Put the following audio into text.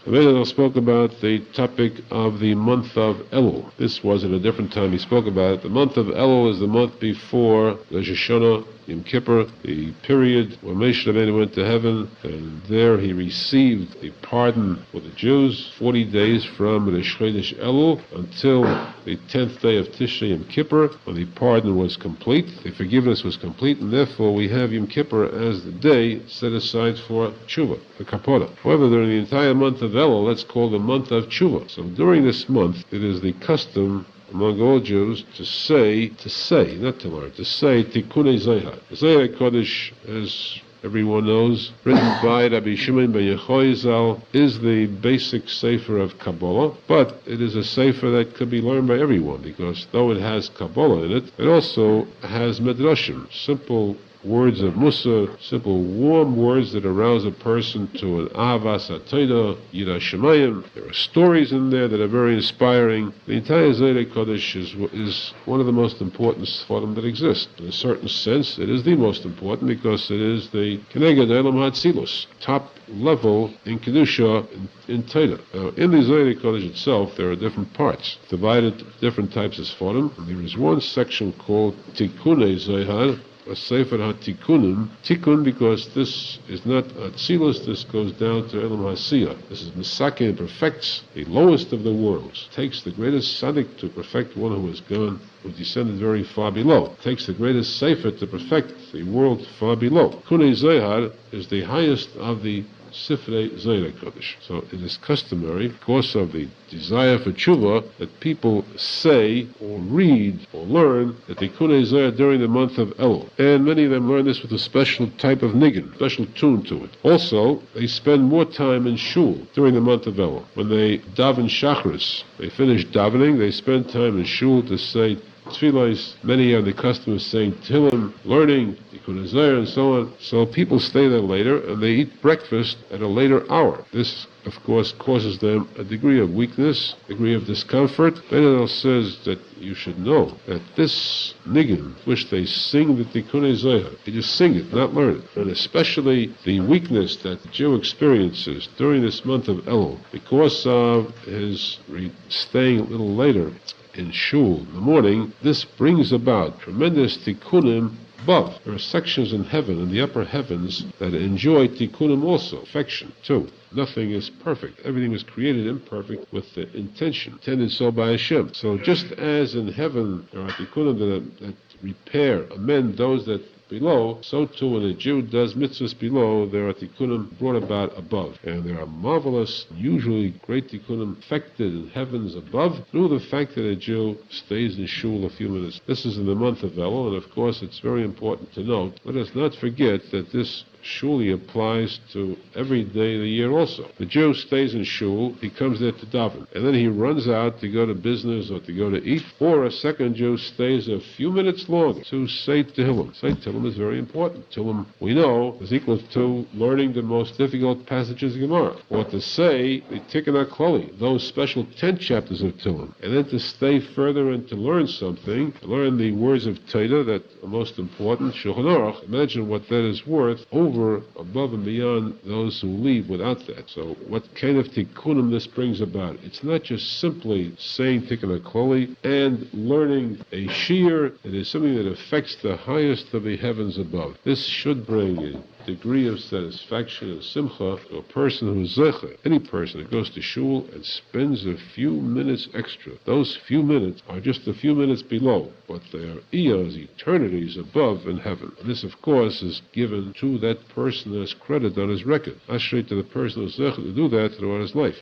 Rebbe spoke about the topic of the month of Elul. This was at a different time he spoke about it. The month of Elul is the month before Rosh Hashanah, Yom Kippur, the period when Moshe Rabbeinu went to heaven, and there he received the pardon for the Jews, 40 days from Rosh Chodesh Elul until the 10th day of Tishrei Yom Kippur, when the pardon was complete, the forgiveness was complete, and therefore we have Yom Kippur as the day set aside for Tshuva, the Kapora. However, during the entire month of Elul, let's call the month of Tshuva. So during this month, it is the custom among all Jews to say, not to learn, to say Tikkunei Zohar. The Zohar Kodesh, as everyone knows, written by Rabbi Shimon ben Yochai Zal, is the basic sefer of Kabbalah, but it is a sefer that could be learned by everyone, because though it has Kabbalah in it, it also has Midrashim, simple words of Musa, simple warm words that arouse a person to an Ahavas HaTorah, Yirah Shamayim. There are stories in there that are very inspiring. The entire Zohar Kodesh is one of the most important Sfarim that exist. In a certain sense, it is the most important because it is the Keneged Olam HaTzilus, top level in Kedusha, in Torah. Now, in the Zohar Kodesh itself, there are different parts, divided different types of Sfarim. And there is one section called Tikkunei Zohar, a Sefer HaTikkunim, Tikkun, because this is not Atzilus, this goes down to Elam Hasiyah. This is Misake, and perfects the lowest of the worlds. Takes the greatest Tzaddik to perfect one who is gone, who descended very far below. Takes the greatest Sefer to perfect the world far below. Kunei Zohar is the highest of the Sifrei Zohar Kodesh. So it is customary, because of the desire for tshuva, that people say or read or learn the Tikkunei Zohar during the month of Elul. And many of them learn this with a special type of niggin, special tune to it. Also, they spend more time in shul during the month of Elul. When they daven Shachris, they finish davening, they spend time in shul to say tefillos. Many are the custom of saying Tehillim, learning Tikkunei Zohar, and so on. So people stay there later, and they eat breakfast at a later hour. This, of course, causes them a degree of weakness, a degree of discomfort. Benedel says that you should know that this niggin, which they sing the Tikkunei Zohar, they just sing it, not learn it. And especially the weakness that the Jew experiences during this month of Elul, because of his staying a little later in shul in the morning, this brings about tremendous tikkunim above. There are sections in heaven, in the upper heavens, that enjoy tikkunim also, perfection too. Nothing is perfect. Everything was created imperfect with the intention, intended so by Hashem. So just as in heaven there are tikkunim that repair, amend those that below, so too when a Jew does mitzvahs below, there are tikkunim brought about above. And there are marvelous, usually great tikkunim effected in heavens above through the fact that a Jew stays in shul a few minutes. This is in the month of Elul, and of course it's very important to note, let us not forget that this surely applies to every day of the year also. The Jew stays in shul, he comes there to daven, and then he runs out to go to business or to go to eat, or a second Jew stays a few minutes longer to say Tehillim. Say Tehillim is very important. Tehillim, we know, is equal to learning the most difficult passages of Gemara, or to say the Tikkun HaKlali, those special 10 chapters of Tehillim, and then to stay further and to learn something, to learn the words of Torah that are most important, Shulchan Aruch. Imagine what that is worth over, above and beyond those who leave without that. So what kind of tikkunim this brings about? It's not just simply saying Tikkun HaKlali and learning a shiur. It is something that affects the highest of the heavens above. This should bring a degree of satisfaction and simcha to a person who is zecher. Any person who goes to shul and spends a few minutes extra. Those few minutes are just a few minutes below, but they are eons, eternities above in heaven. And this, of course, is given to that person as credit on his record. Ashrei to the person who is zecher to do that throughout his life.